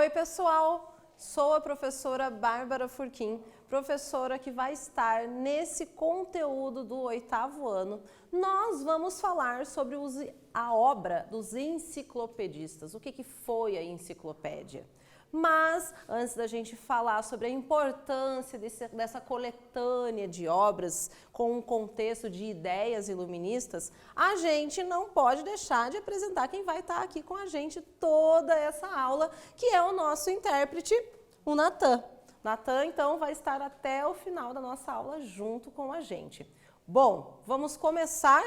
Oi, pessoal! Sou a professora Bárbara Furquim, professora que vai estar nesse conteúdo do 8º ano. Nós vamos falar sobre a obra dos enciclopedistas. O que foi a enciclopédia? Mas, antes da gente falar sobre a importância dessa coletânea de obras com um contexto de ideias iluministas, a gente não pode deixar de apresentar quem vai estar aqui com a gente toda essa aula, que é o nosso intérprete, o Natan. Natan, então, vai estar até o final da nossa aula junto com a gente. Bom, vamos começar.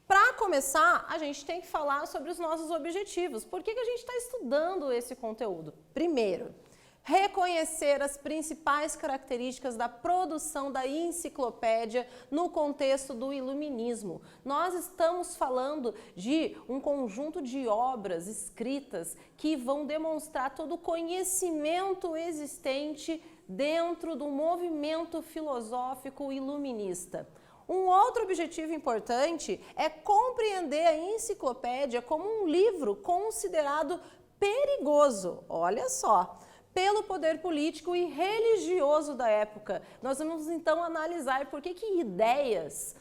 Para começar, a gente tem que falar sobre os nossos objetivos. Por que a gente está estudando esse conteúdo? Primeiro, reconhecer as principais características da produção da enciclopédia no contexto do iluminismo. Nós estamos falando de um conjunto de obras escritas que vão demonstrar todo o conhecimento existente dentro do movimento filosófico iluminista. Um outro objetivo importante é compreender a enciclopédia como um livro considerado perigoso, olha só, pelo poder político e religioso da época. Nós vamos então analisar por que ideias,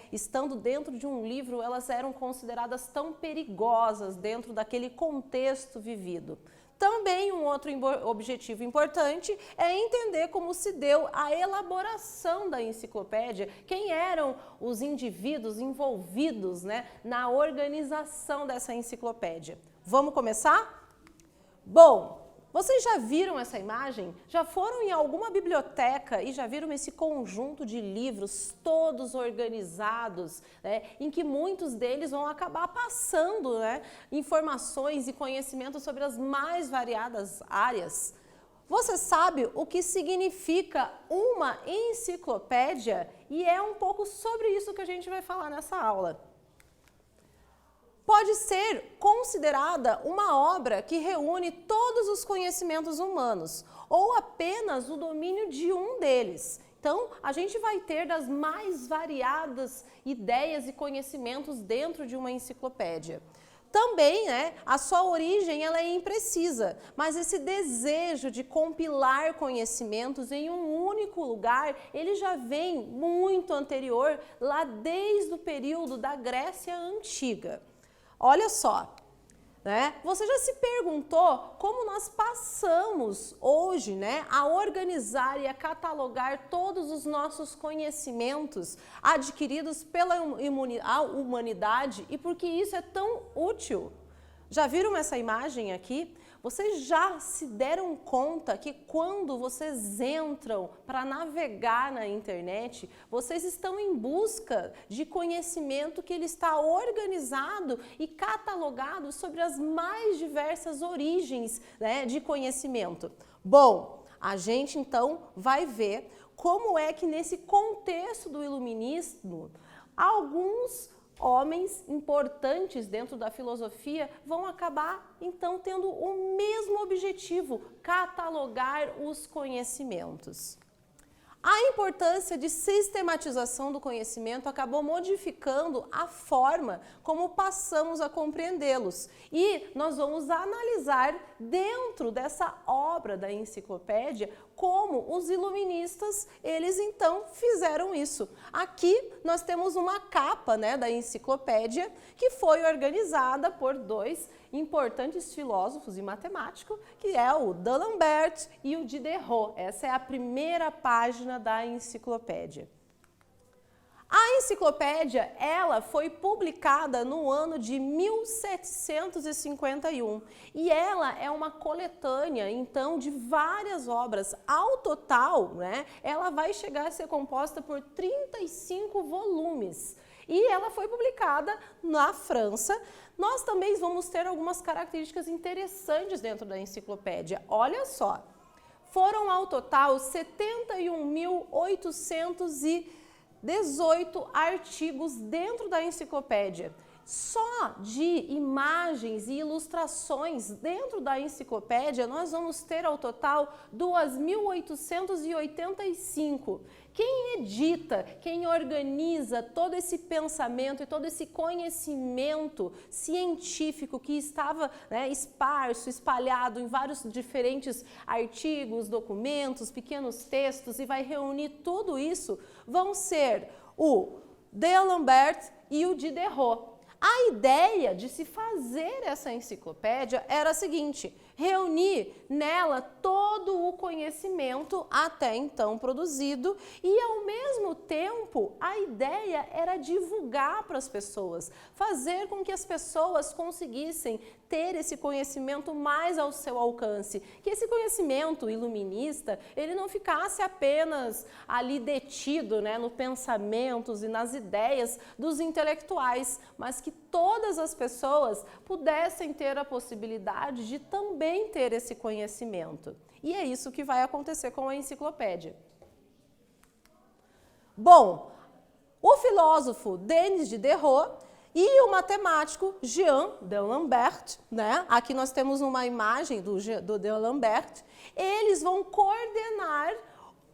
estando dentro de um livro, elas eram consideradas tão perigosas dentro daquele contexto vivido. Também um outro objetivo importante é entender como se deu a elaboração da enciclopédia, quem eram os indivíduos envolvidos na organização dessa enciclopédia. Vamos começar? Bom, vocês já viram essa imagem? Já foram em alguma biblioteca e já viram esse conjunto de livros todos organizados, em que muitos deles vão acabar passando informações e conhecimentos sobre as mais variadas áreas? Você sabe o que significa uma enciclopédia? E é um pouco sobre isso que a gente vai falar nessa aula. Pode ser considerada uma obra que reúne todos os conhecimentos humanos ou apenas o domínio de um deles. Então, a gente vai ter das mais variadas ideias e conhecimentos dentro de uma enciclopédia. Também, a sua origem ela é imprecisa, mas esse desejo de compilar conhecimentos em um único lugar, ele já vem muito anterior, lá desde o período da Grécia Antiga. Olha só, você já se perguntou como nós passamos hoje a organizar e a catalogar todos os nossos conhecimentos adquiridos pela humanidade e por que isso é tão útil? Já viram essa imagem aqui? Vocês já se deram conta que quando vocês entram para navegar na internet, vocês estão em busca de conhecimento que ele está organizado e catalogado sobre as mais diversas origens de conhecimento. Bom, a gente então vai ver como é que nesse contexto do iluminismo, alguns homens importantes dentro da filosofia vão acabar, então, tendo o mesmo objetivo, catalogar os conhecimentos. A importância de sistematização do conhecimento acabou modificando a forma como passamos a compreendê-los. E nós vamos analisar dentro dessa obra da enciclopédia como os iluministas, eles então fizeram isso. Aqui nós temos uma capa da enciclopédia que foi organizada por dois importantes filósofos e matemáticos, que é o D'Alembert e o Diderot. Essa é a primeira página da enciclopédia. A enciclopédia, ela foi publicada no ano de 1751 e ela é uma coletânea, então, de várias obras. Ao total, ela vai chegar a ser composta por 35 volumes e ela foi publicada na França. Nós também vamos ter algumas características interessantes dentro da enciclopédia. Olha só, foram ao total 71.818 artigos dentro da enciclopédia. Só de imagens e ilustrações dentro da enciclopédia, nós vamos ter ao total 2.885. Quem edita, quem organiza todo esse pensamento e todo esse conhecimento científico que estava, né, esparso, espalhado em vários diferentes artigos, documentos, pequenos textos, e vai reunir tudo isso, vão ser o D'Alembert e o Diderot. A ideia de se fazer essa enciclopédia era a seguinte: reunir nela todo o conhecimento até então produzido e, ao mesmo tempo, a ideia era divulgar para as pessoas, fazer com que as pessoas conseguissem ter esse conhecimento mais ao seu alcance, que esse conhecimento iluminista, ele não ficasse apenas ali detido, né, no pensamentos e nas ideias dos intelectuais, mas que todas as pessoas pudessem ter a possibilidade de também ter esse conhecimento. E é isso que vai acontecer com a enciclopédia. Bom, o filósofo Denis Diderot e o matemático Jean D'Alembert, né? Aqui nós temos uma imagem do D'Alembert, eles vão coordenar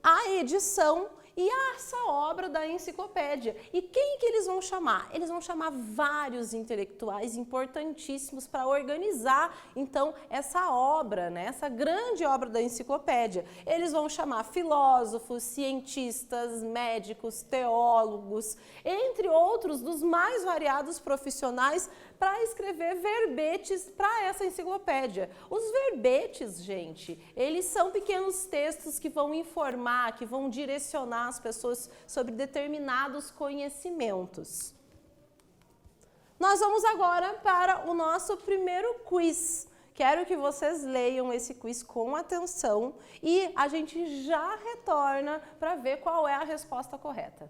a edição e essa obra da enciclopédia. E quem que eles vão chamar? Eles vão chamar vários intelectuais importantíssimos para organizar, então, essa obra, né? Essa grande obra da enciclopédia. Eles vão chamar filósofos, cientistas, médicos, teólogos, entre outros dos mais variados profissionais, para escrever verbetes para essa enciclopédia. Os verbetes, gente, eles são pequenos textos que vão informar, que vão direcionar as pessoas sobre determinados conhecimentos. Nós vamos agora para o nosso primeiro quiz. Quero que vocês leiam esse quiz com atenção e a gente já retorna para ver qual é a resposta correta.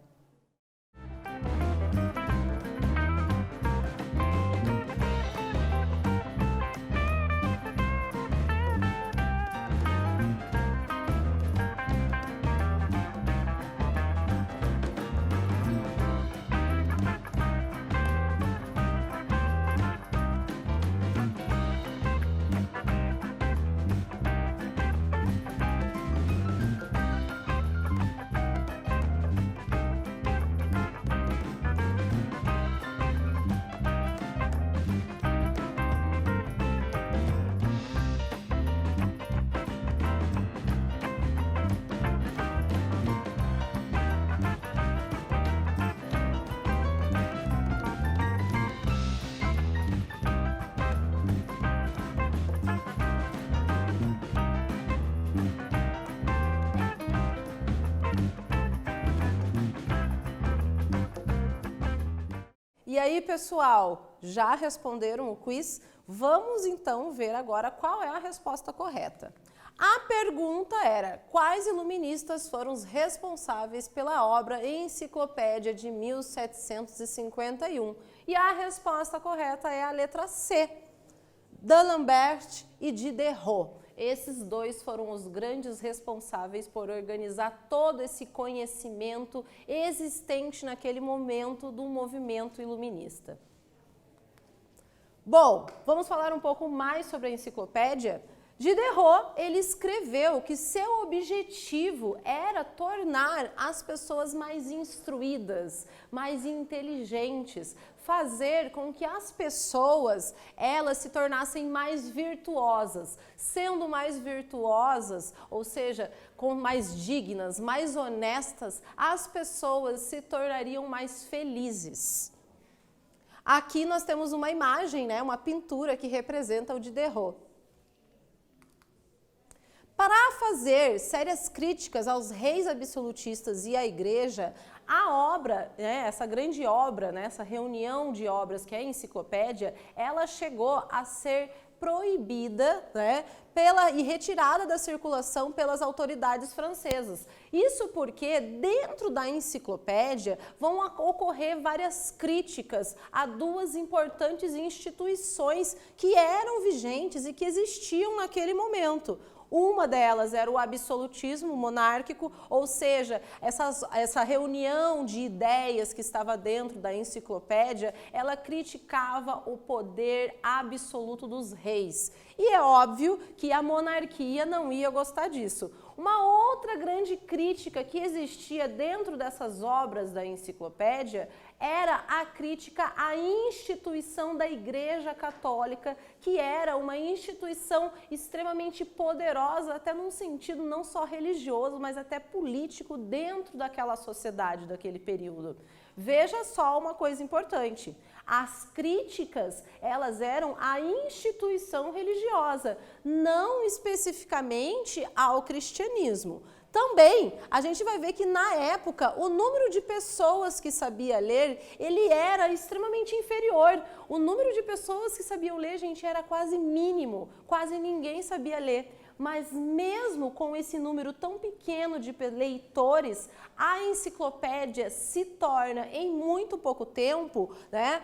E aí, pessoal, já responderam o quiz? Vamos então ver agora qual é a resposta correta. A pergunta era: quais iluministas foram os responsáveis pela obra Enciclopédia de 1751? E a resposta correta é a letra C, D'Alembert e Diderot. Esses dois foram os grandes responsáveis por organizar todo esse conhecimento existente naquele momento do movimento iluminista. Bom, vamos falar um pouco mais sobre a enciclopédia? Diderot, ele escreveu que seu objetivo era tornar as pessoas mais instruídas, mais inteligentes, fazer com que as pessoas, elas se tornassem mais virtuosas. Sendo mais virtuosas, ou seja, mais dignas, mais honestas, as pessoas se tornariam mais felizes. Aqui nós temos uma imagem, né, uma pintura que representa o Diderot. Para fazer sérias críticas aos reis absolutistas e à igreja, a obra, né, essa grande obra, né, essa reunião de obras que é a enciclopédia, ela chegou a ser proibida, né, e retirada da circulação pelas autoridades francesas. Isso porque dentro da enciclopédia vão ocorrer várias críticas a duas importantes instituições que eram vigentes e que existiam naquele momento. Uma delas era o absolutismo monárquico, ou seja, essa reunião de ideias que estava dentro da enciclopédia, ela criticava o poder absoluto dos reis. E é óbvio que a monarquia não ia gostar disso. Uma outra grande crítica que existia dentro dessas obras da enciclopédia era a crítica à instituição da Igreja Católica, que era uma instituição extremamente poderosa, até num sentido não só religioso, mas até político dentro daquela sociedade, daquele período. Veja só uma coisa importante. As críticas, elas eram à instituição religiosa, não especificamente ao cristianismo. Também, a gente vai ver que na época, o número de pessoas que sabia ler, ele era extremamente inferior. O número de pessoas que sabiam ler, gente, era quase mínimo, quase ninguém sabia ler. Mas mesmo com esse número tão pequeno de leitores, a enciclopédia se torna, em muito pouco tempo, né,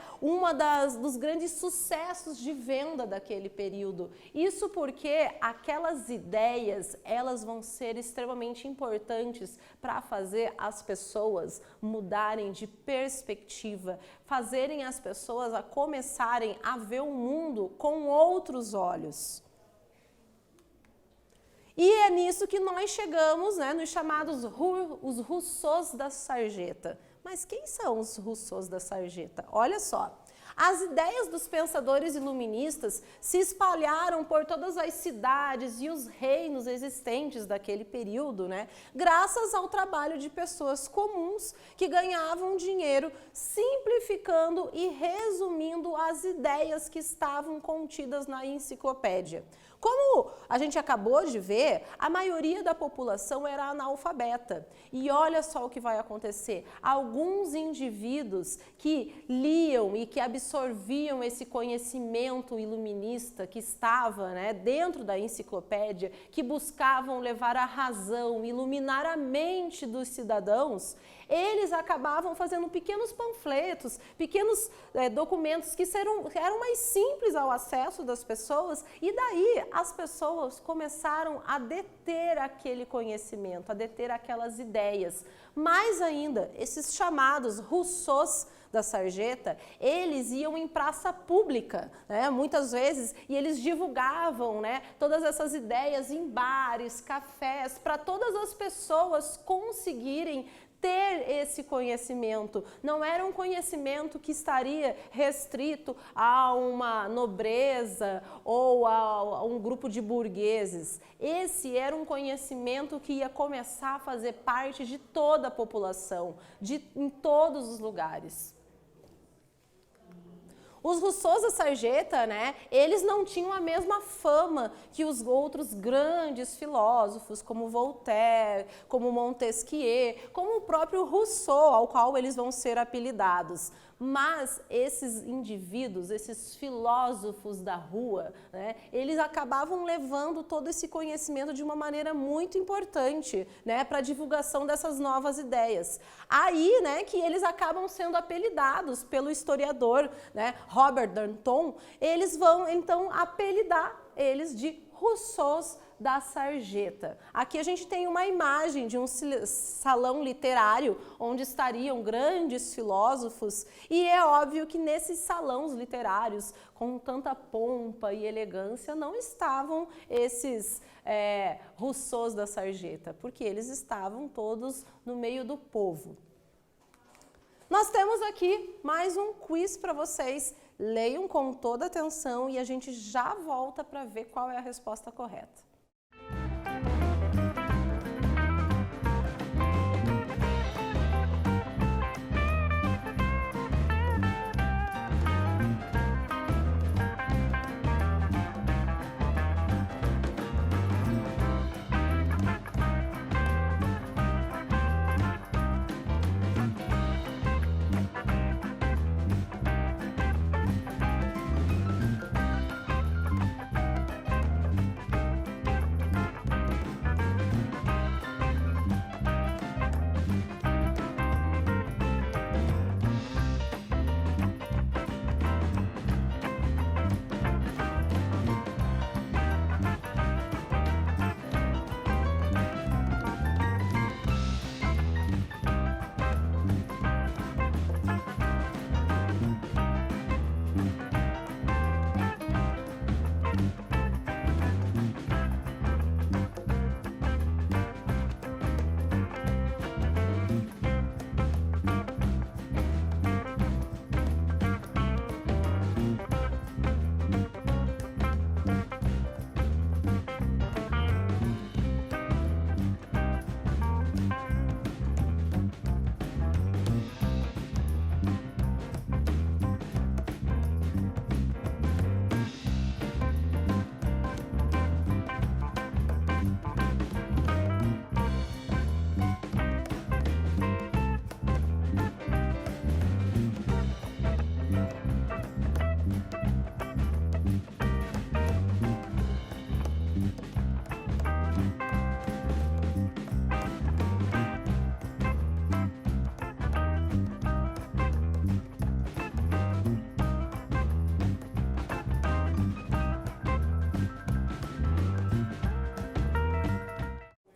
dos grandes sucessos de venda daquele período. Isso porque aquelas ideias, elas vão ser extremamente importantes para fazer as pessoas mudarem de perspectiva, fazerem as pessoas a começarem a ver o mundo com outros olhos. E é nisso que nós chegamos, né, nos chamados os Rousseaus da Sarjeta. Mas quem são os Rousseaus da Sarjeta? Olha só, as ideias dos pensadores iluministas se espalharam por todas as cidades e os reinos existentes daquele período, né, graças ao trabalho de pessoas comuns que ganhavam dinheiro simplificando e resumindo as ideias que estavam contidas na enciclopédia. Como a gente acabou de ver, a maioria da população era analfabeta. E olha só o que vai acontecer. Alguns indivíduos que liam e que absorviam esse conhecimento iluminista que estava, né, dentro da enciclopédia, que buscavam levar a razão, iluminar a mente dos cidadãos, eles acabavam fazendo pequenos panfletos, pequenos documentos que eram mais simples ao acesso das pessoas, e daí as pessoas começaram a deter aquele conhecimento, a deter aquelas ideias. Mais ainda, esses chamados Rousseaus da Sarjeta, eles iam em praça pública, né, muitas vezes, e eles divulgavam, né, todas essas ideias em bares, cafés, para todas as pessoas conseguirem ter esse conhecimento. Não era um conhecimento que estaria restrito a uma nobreza ou a um grupo de burgueses. Esse era um conhecimento que ia começar a fazer parte de toda a população, em todos os lugares. Os Rousseaus da Sarjeta, né, eles não tinham a mesma fama que os outros grandes filósofos, como Voltaire, como Montesquieu, como o próprio Rousseau, ao qual eles vão ser apelidados. Mas esses indivíduos, esses filósofos da rua, né, eles acabavam levando todo esse conhecimento de uma maneira muito importante, né, para a divulgação dessas novas ideias. Aí, né, que eles acabam sendo apelidados pelo historiador, né, Robert Danton, eles vão então apelidar eles de Rousseaus da Sarjeta. Aqui a gente tem uma imagem de um salão literário onde estariam grandes filósofos, e é óbvio que nesses salões literários, com tanta pompa e elegância, não estavam esses Rousseaus da Sarjeta, porque eles estavam todos no meio do povo. Nós temos aqui mais um quiz para vocês. Leiam com toda atenção e a gente já volta para ver qual é a resposta correta.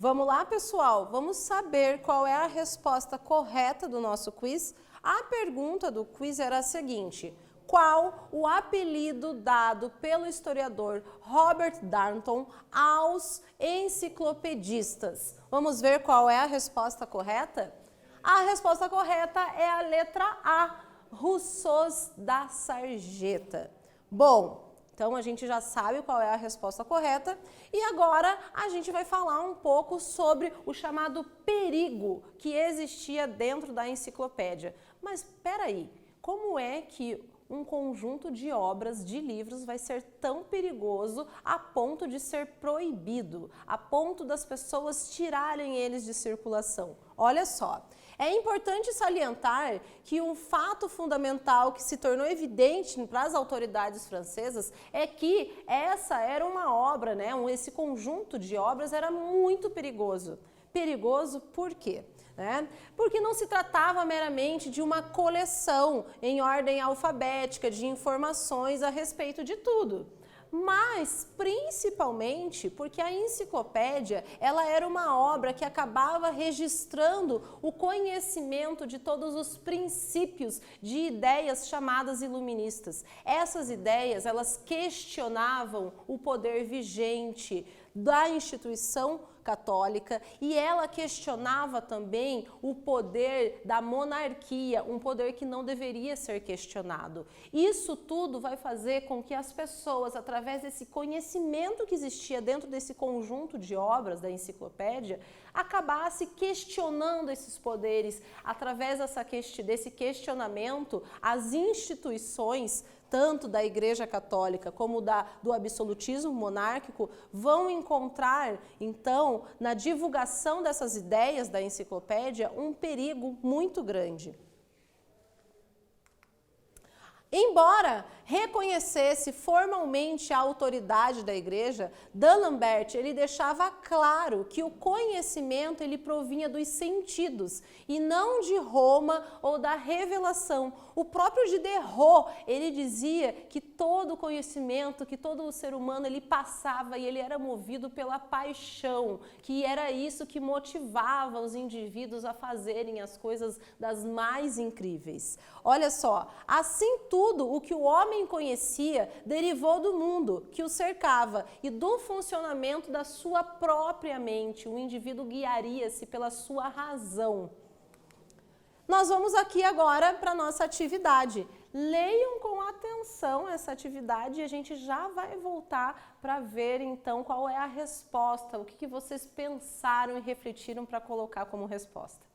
Vamos lá, pessoal? Vamos saber qual é a resposta correta do nosso quiz? A pergunta do quiz era a seguinte: qual o apelido dado pelo historiador Robert Darnton aos enciclopedistas? Vamos ver qual é a resposta correta? A resposta correta é a letra A, Rousseaus da Sarjeta. Bom, então a gente já sabe qual é a resposta correta e agora a gente vai falar um pouco sobre o chamado perigo que existia dentro da enciclopédia. Mas espera aí, como é que um conjunto de obras, de livros, vai ser tão perigoso a ponto de ser proibido, a ponto das pessoas tirarem eles de circulação? Olha só, é importante salientar que um fato fundamental que se tornou evidente para as autoridades francesas é que essa era uma obra, né? Esse conjunto de obras era muito perigoso. Perigoso por quê? Porque não se tratava meramente de uma coleção em ordem alfabética de informações a respeito de tudo, mas principalmente porque a enciclopédia ela era uma obra que acabava registrando o conhecimento de todos os princípios de ideias chamadas iluministas. Essas ideias elas questionavam o poder vigente da instituição católica e ela questionava também o poder da monarquia, um poder que não deveria ser questionado. Isso tudo vai fazer com que as pessoas, através desse conhecimento que existia dentro desse conjunto de obras da enciclopédia, acabasse questionando esses poderes. Através desse questionamento, as instituições tanto da Igreja Católica como do absolutismo monárquico, vão encontrar, então, na divulgação dessas ideias da enciclopédia, um perigo muito grande. Embora reconhecesse formalmente a autoridade da igreja, D'Alembert ele deixava claro que o conhecimento ele provinha dos sentidos e não de Roma ou da revelação. O próprio Diderot, ele dizia que todo conhecimento, que todo o ser humano ele passava e ele era movido pela paixão, que era isso que motivava os indivíduos a fazerem as coisas das mais incríveis. Olha só, assim tudo o que o homem conhecia derivou do mundo que o cercava e do funcionamento da sua própria mente. O indivíduo guiaria-se pela sua razão. Nós vamos aqui agora para a nossa atividade. Leiam com atenção essa atividade e a gente já vai voltar para ver então qual é a resposta, o que vocês pensaram e refletiram para colocar como resposta.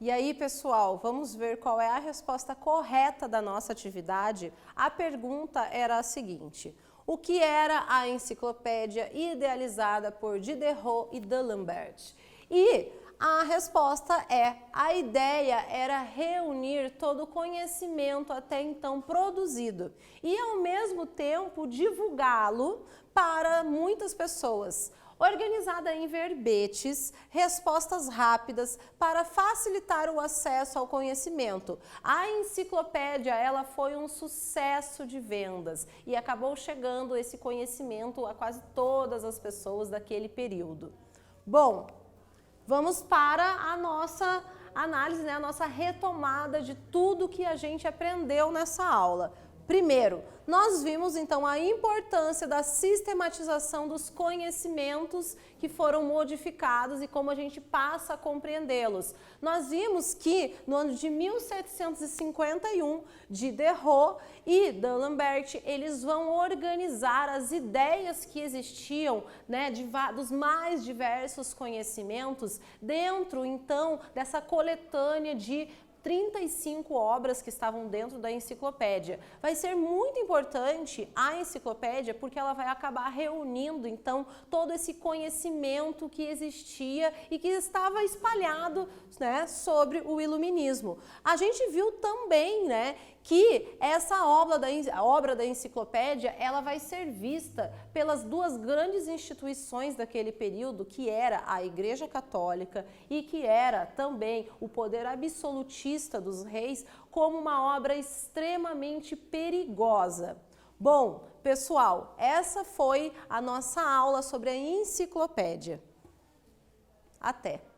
E aí, pessoal, vamos ver qual é a resposta correta da nossa atividade. A pergunta era a seguinte: o que era a enciclopédia idealizada por Diderot e D'Alembert? E a resposta é: a ideia era reunir todo o conhecimento até então produzido e, ao mesmo tempo, divulgá-lo para muitas pessoas. Organizada em verbetes, respostas rápidas para facilitar o acesso ao conhecimento. A enciclopédia, ela foi um sucesso de vendas e acabou chegando esse conhecimento a quase todas as pessoas daquele período. Bom, vamos para a nossa análise, a nossa retomada de tudo que a gente aprendeu nessa aula. Primeiro, nós vimos então a importância da sistematização dos conhecimentos que foram modificados e como a gente passa a compreendê-los. Nós vimos que no ano de 1751, Diderot e D'Alembert, eles vão organizar as ideias que existiam, dos mais diversos conhecimentos dentro então dessa coletânea de 35 obras que estavam dentro da enciclopédia. Vai ser muito importante a enciclopédia porque ela vai acabar reunindo então todo esse conhecimento que existia e que estava espalhado, sobre o iluminismo. A gente viu também, que essa obra da enciclopédia, ela vai ser vista pelas duas grandes instituições daquele período, que era a Igreja Católica e que era também o poder absolutista dos reis, como uma obra extremamente perigosa. Bom, pessoal, essa foi a nossa aula sobre a enciclopédia. Até!